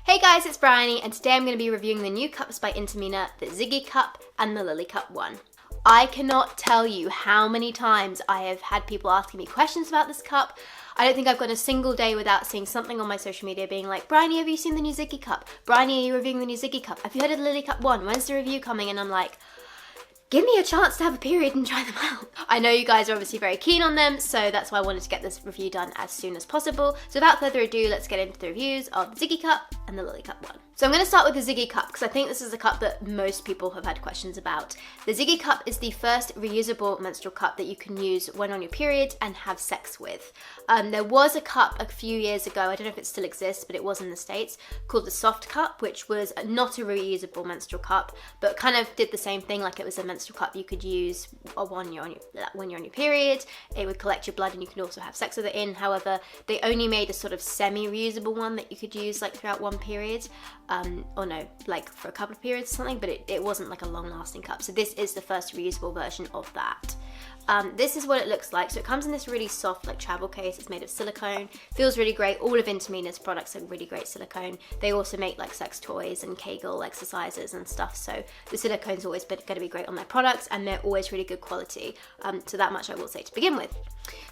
Hey guys, it's Bryony, and today I'm going to be reviewing the new cups by Intimina, the Ziggy cup and the Lily cup one. I cannot tell you how many times I have had people asking me questions about this cup. I don't think I've gone a single day without seeing something on my social media being like, Bryony, have you seen the new Ziggy cup? Bryony, are you reviewing the new Ziggy cup? Have you heard of the Lily cup one? When's the review coming? And I'm like, give me a chance to have a period and try them out. I know you guys are obviously very keen on them, so that's why I wanted to get this review done as soon as possible. So without further ado, let's get into the reviews of the Ziggy cup and the Lily cup one. So I'm going to start with the Ziggy cup because I think this is a cup that most people have had questions about. The Ziggy cup is the first reusable menstrual cup that you can use when on your period and have sex with. There was a cup a few years ago, I don't know if it still exists, but it was in the States, called the soft cup, which was not a reusable menstrual cup, but kind of did the same thing, like it was a menstrual cup you could use when you're on your period. It would collect your blood and you can also have sex with it in. However, they only made a sort of semi-reusable one that you could use like throughout one period. Or no, like for a couple of periods or something, but it wasn't like a long-lasting cup. So this is the first reusable version of that. This is what it looks like. So it comes in this really soft like travel case. It's made of silicone. Feels really great. All of Intimina's products are really great silicone. They also make like sex toys and Kegel exercises and stuff. So the silicone's always going to be great on their products, and they're always really good quality. So that much I will say to begin with.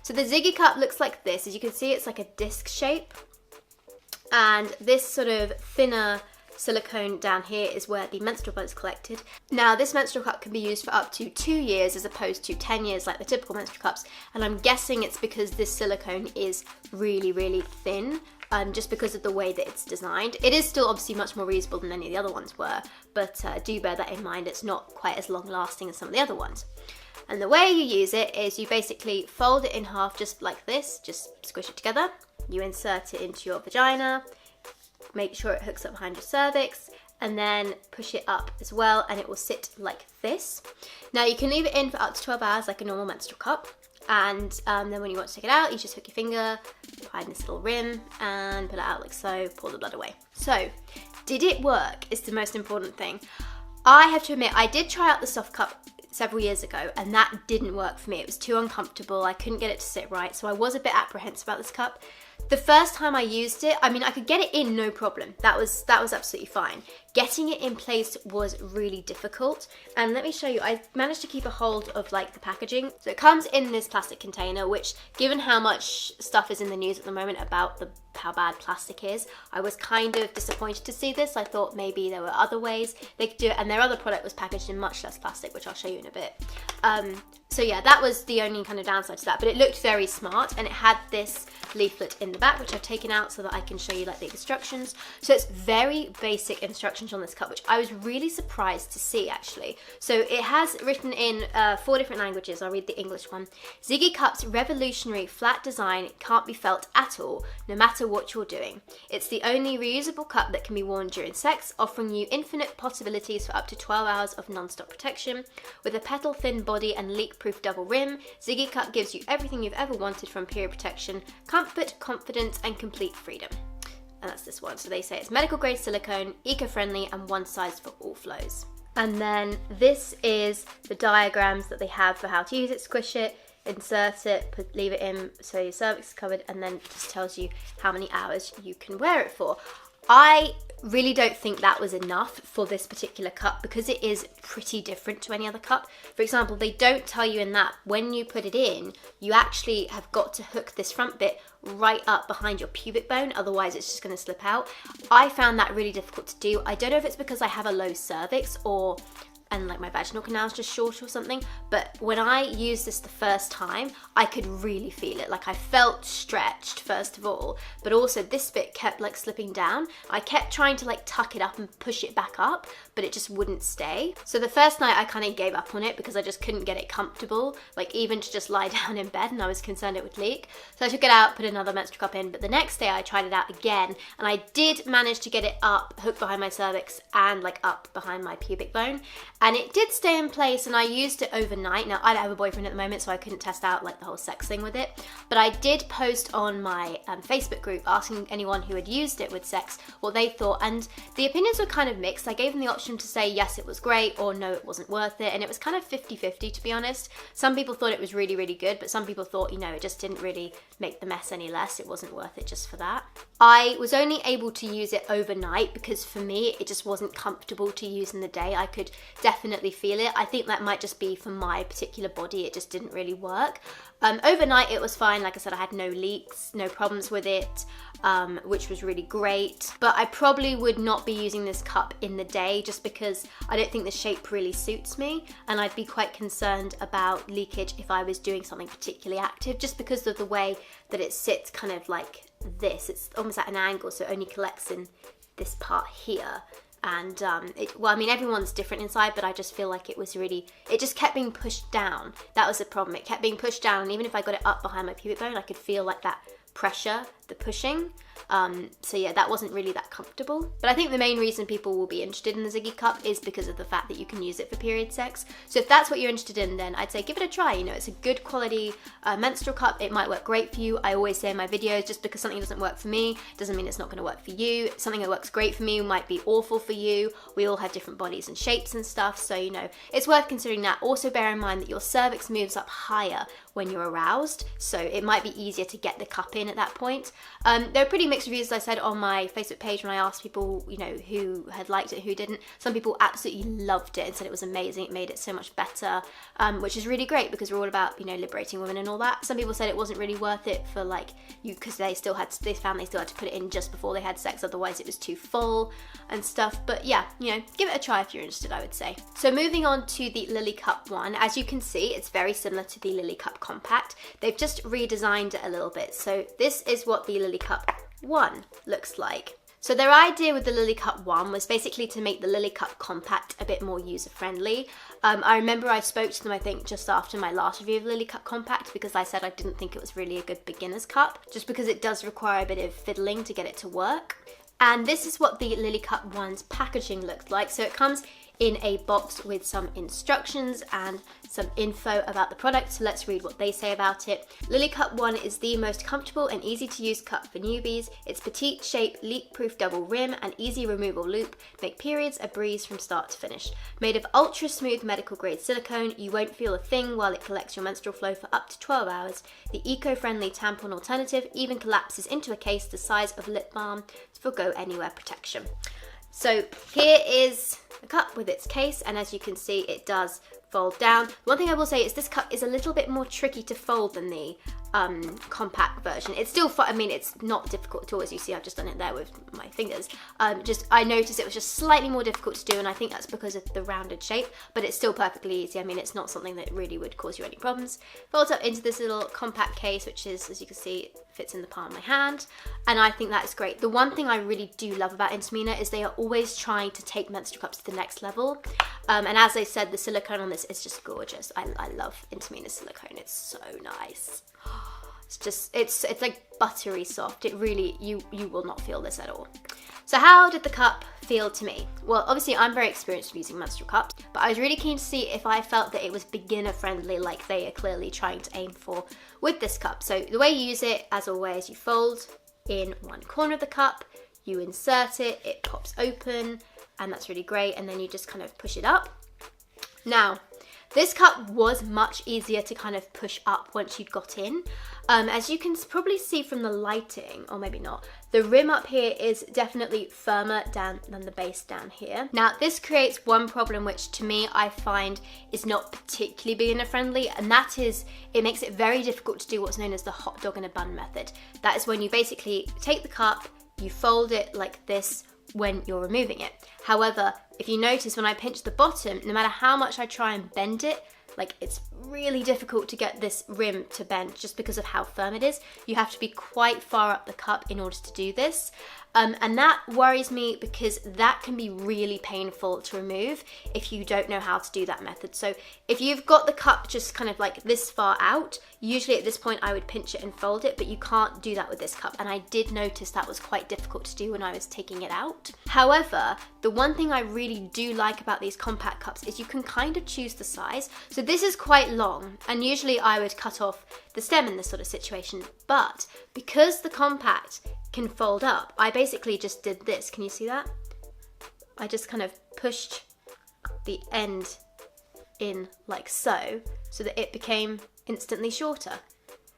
So the Ziggy cup looks like this. As you can see, it's like a disc shape. And this sort of thinner silicone down here is where the menstrual blood is collected. Now this menstrual cup can be used for up to 2 years as opposed to 10 years like the typical menstrual cups, and I'm guessing it's because this silicone is really, really thin, just because of the way that it's designed. It is still obviously much more reusable than any of the other ones were, but do bear that in mind, it's not quite as long lasting as some of the other ones. And the way you use it is you basically fold it in half just like this, just squish it together. You insert it into your vagina, make sure it hooks up behind your cervix, and then push it up as well, and it will sit like this. Now you can leave it in for up to 12 hours like a normal menstrual cup, and then when you want to take it out, you just hook your finger behind this little rim and pull it out like so, pour the blood away. So, did it work is the most important thing. I have to admit, I did try out the soft cup several years ago, and that didn't work for me. It was too uncomfortable. I couldn't get it to sit right, so I was a bit apprehensive about this cup. The first time I used it, I mean, I could get it in no problem. That was absolutely fine. Getting it in place was really difficult. And let me show you, I managed to keep a hold of like the packaging. So it comes in this plastic container, which given how much stuff is in the news at the moment about how bad plastic is, I was kind of disappointed to see this. I thought maybe there were other ways they could do it, and their other product was packaged in much less plastic, which I'll show you in a bit. So yeah, that was the only kind of downside to that, but it looked very smart, and it had this leaflet in the back, which I've taken out so that I can show you like the instructions. So it's very basic instructions on this cup, which I was really surprised to see actually. So it has written in 4 different languages. I'll read the English one. Ziggy cup's revolutionary flat design can't be felt at all, no matter what you're doing. It's the only reusable cup that can be worn during sex, offering you infinite possibilities for up to 12 hours of non-stop protection. With a petal-thin body and leak-proof double rim, Ziggy cup gives you everything you've ever wanted from period protection, comfort, confidence, and complete freedom. And that's this one. So they say it's medical grade silicone, eco-friendly, and one size for all flows. And then this is the diagrams that they have for how to use it. Squish it, insert it, leave it in so your cervix is covered, and then it just tells you how many hours you can wear it for. I really don't think that was enough for this particular cup because it is pretty different to any other cup. For example, they don't tell you in that when you put it in, you actually have got to hook this front bit right up behind your pubic bone, otherwise it's just going to slip out. I found that really difficult to do. I don't know if it's because I have a low cervix and like my vaginal canal is just short or something, but when I used this the first time, I could really feel it. Like I felt stretched first of all, but also this bit kept like slipping down. I kept trying to like tuck it up and push it back up, but it just wouldn't stay. So the first night I kind of gave up on it because I just couldn't get it comfortable, like even to just lie down in bed, and I was concerned it would leak. So I took it out, put another menstrual cup in, but the next day I tried it out again, and I did manage to get it up, hooked behind my cervix and like up behind my pubic bone. and it did stay in place, and I used it overnight. Now, I don't have a boyfriend at the moment, so I couldn't test out like the whole sex thing with it, but I did post on my Facebook group asking anyone who had used it with sex what they thought, and the opinions were kind of mixed. I gave them the option to say yes, it was great, or no, it wasn't worth it, and it was kind of 50-50 to be honest. Some people thought it was really, really good, but some people thought, you know, it just didn't really make the mess any less. It wasn't worth it just for that. I was only able to use it overnight because for me, it just wasn't comfortable to use in the day. I could definitely feel it. I think that might just be for my particular body. It just didn't really work. Overnight, it was fine. Like I said, I had no leaks, no problems with it, which was really great. But I probably would not be using this cup in the day just because I don't think the shape really suits me, and I'd be quite concerned about leakage if I was doing something particularly active, just because of the way that it sits kind of like this. It's almost at an angle, so it only collects in this part here. And well, I mean, everyone's different inside, but I just feel like it was really, it just kept being pushed down. That was the problem. It kept being pushed down, and even if I got it up behind my pubic bone, I could feel like that pressure, the pushing. So yeah, that wasn't really that comfortable. But I think the main reason people will be interested in the Ziggy cup is because of the fact that you can use it for period sex. So if that's what you're interested in, then I'd say give it a try. You know, it's a good quality menstrual cup. It might work great for you. I always say in my videos, just because something doesn't work for me doesn't mean it's not going to work for you. Something that works great for me might be awful for you. We all have different bodies and shapes and stuff, so you know, it's worth considering that. Also bear in mind that your cervix moves up higher when you're aroused, so it might be easier to get the cup in at that point. There are pretty mixed reviews, as I said, on my Facebook page when I asked people, you know, who had liked it, who didn't. Some people absolutely loved it and said it was amazing, it made it so much better, which is really great because we're all about, you know, liberating women and all that. Some people said it wasn't really worth it for like you, because they still had, they found they still had to put it in just before they had sex, otherwise it was too full and stuff. But yeah, you know, give it a try if you're interested, I would say. So moving on to the Lily Cup one, as you can see, it's very similar to the Lily Cup Compact. They've just redesigned it a little bit. So this is what the Lily Cup 1 looks like. So their idea with the Lily Cup 1 was basically to make the Lily Cup Compact a bit more user-friendly. I remember I spoke to them, I think, just after my last review of Lily Cup Compact, because I said I didn't think it was really a good beginner's cup, just because it does require a bit of fiddling to get it to work. And this is what the Lily Cup 1's packaging looks like. So it comes in a box with some instructions and some info about the product, so let's read what they say about it. Lily Cup 1 is the most comfortable and easy to use cup for newbies. Its petite shape, leak-proof double rim and easy removal loop make periods a breeze from start to finish. Made of ultra-smooth medical-grade silicone, you won't feel a thing while it collects your menstrual flow for up to 12 hours. The eco-friendly tampon alternative even collapses into a case the size of lip balm for go-anywhere protection. So here is the cup with its case, and as you can see, it does fold down. One thing I will say is this cup is a little bit more tricky to fold than the compact version. It's still fun. I mean, it's not difficult at all. As you see, I've just done it there with my fingers. I noticed it was just slightly more difficult to do, and I think that's because of the rounded shape, but it's still perfectly easy. I mean, it's not something that really would cause you any problems. Folds up into this little compact case, which is, as you can see, fits in the palm of my hand, and I think that is great. The one thing I really do love about Intimina is they are always trying to take menstrual cups to the next level, and as I said, the silicone on this is just gorgeous. I love Intimina silicone. It's so nice. It's just, it's like buttery soft. It really, you will not feel this at all. So how did the cup feel to me? Well, obviously I'm very experienced with using menstrual cups, but I was really keen to see if I felt that it was beginner friendly, like they are clearly trying to aim for with this cup. So the way you use it, as always, you fold in one corner of the cup, you insert it, it pops open, and that's really great, and then you just kind of push it up. Now, this cup was much easier to kind of push up once you'd got in. As you can probably see from the lighting, or maybe not, the rim up here is definitely firmer down than the base down here. Now, this creates one problem which to me I find is not particularly beginner friendly, and that is it makes it very difficult to do what's known as the hot dog in a bun method. That is when you basically take the cup, you fold it like this when you're removing it. However, if you notice when I pinch the bottom, no matter how much I try and bend it, like it's really difficult to get this rim to bend just because of how firm it is. You have to be quite far up the cup in order to do this. And that worries me because that can be really painful to remove if you don't know how to do that method. So if you've got the cup just kind of like this far out, Usually at this point I would pinch it and fold it, but you can't do that with this cup, and I did notice that was quite difficult to do when I was taking it out. However, the one thing I really do like about these compact cups is you can kind of choose the size. So this is quite long, and usually I would cut off the stem in this sort of situation, but because the compact can fold up, I basically just did this. Can you see that? I just kind of pushed the end in like so that it became instantly shorter.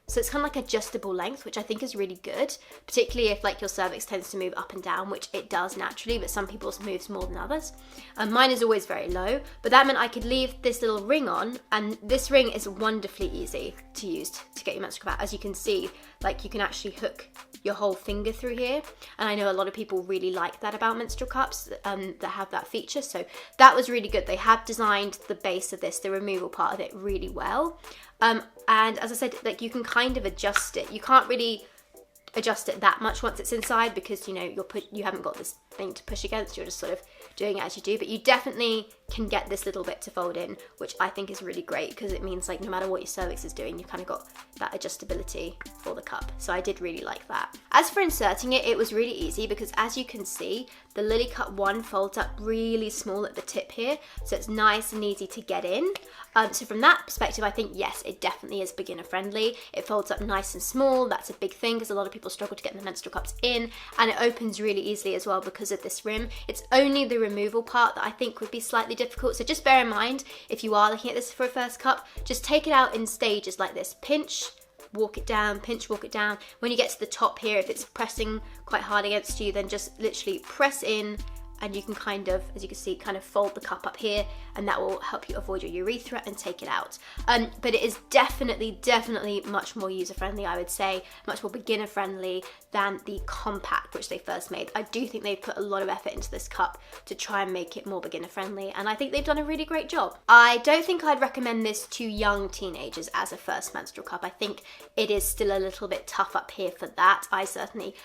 So it's kind of like adjustable length, which I think is really good, particularly if like your cervix tends to move up and down, which it does naturally, but some people's moves more than others. Mine is always very low, but that meant I could leave this little ring on, and this ring is wonderfully easy to use to get your menstrual cup out. As you can see, like you can actually hook your whole finger through here, and I know a lot of people really like that about menstrual cups that have that feature, so that was really good. They have designed the base of this, the removal part of it, really well. And as I said, like you can kind of adjust it. You can't really adjust it that much once it's inside because, you know, you haven't got this thing to push against. You're just sort of doing it as you do, but you definitely can get this little bit to fold in, which I think is really great because it means like no matter what your cervix is doing, you've kind of got that adjustability for the cup. So I did really like that. As for inserting it, it was really easy because as you can see, the Lily Cup 1 folds up really small at the tip here, so it's nice and easy to get in. So from that perspective, I think yes, it definitely is beginner friendly. It folds up nice and small. That's a big thing because a lot of people struggle to get their menstrual cups in, and it opens really easily as well because of this rim. It's only the removal part that I think would be slightly difficult, so just bear in mind if you are looking at this for a first cup, just take it out in stages like this. Pinch, walk it down, pinch, walk it down. When you get to the top here, if it's pressing quite hard against you, then just literally press in, and you can kind of, as you can see, kind of fold the cup up here, and that will help you avoid your urethra and take it out. But it is definitely much more user-friendly, I would say, much more beginner-friendly than the compact, which they first made. I do think they've put a lot of effort into this cup to try and make it more beginner-friendly, and I think they've done a really great job. I don't think I'd recommend this to young teenagers as a first menstrual cup. I think it is still a little bit tough up here for that. I certainly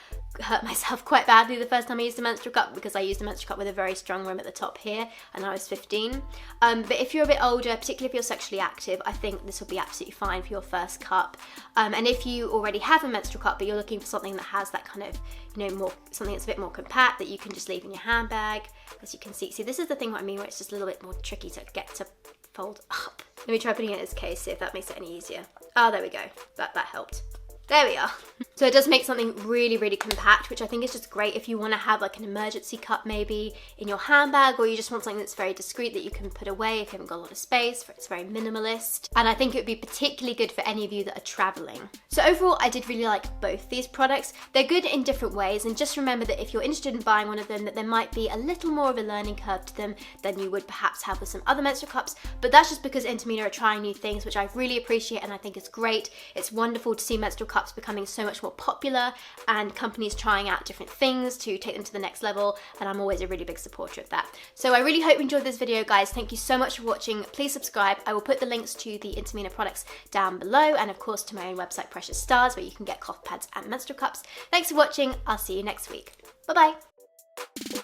hurt myself quite badly the first time I used a menstrual cup because I used a menstrual cup with a very strong rim at the top here, and I was 15. But if you're a bit older, particularly if you're sexually active, I think this will be absolutely fine for your first cup. And if you already have a menstrual cup but you're looking for something that has that kind of, you know, more, something that's a bit more compact that you can just leave in your handbag, as you can see. See, this is the thing what I mean, where it's just a little bit more tricky to get to fold up. Let me try putting it in this case, see if that makes it any easier. Oh, there we go. That helped. There we are. So it does make something really compact, which I think is just great if you want to have like an emergency cup maybe in your handbag, or you just want something that's very discreet that you can put away if you haven't got a lot of space. It's very minimalist, and I think it would be particularly good for any of you that are traveling. So overall, I did really like both these products. They're good in different ways, and just remember that if you're interested in buying one of them, that there might be a little more of a learning curve to them than you would perhaps have with some other menstrual cups, but that's just because Intimina are trying new things, which I really appreciate, and I think it's great. It's wonderful to see menstrual cups becoming so much more popular and companies trying out different things to take them to the next level, and I'm always a really big supporter of that. So I really hope you enjoyed this video, guys. Thank you so much for watching. Please subscribe. I will put the links to the Intimina products down below, and of course to my own website Precious Stars, where you can get cloth pads and menstrual cups. Thanks for watching. I'll see you next week. Bye bye.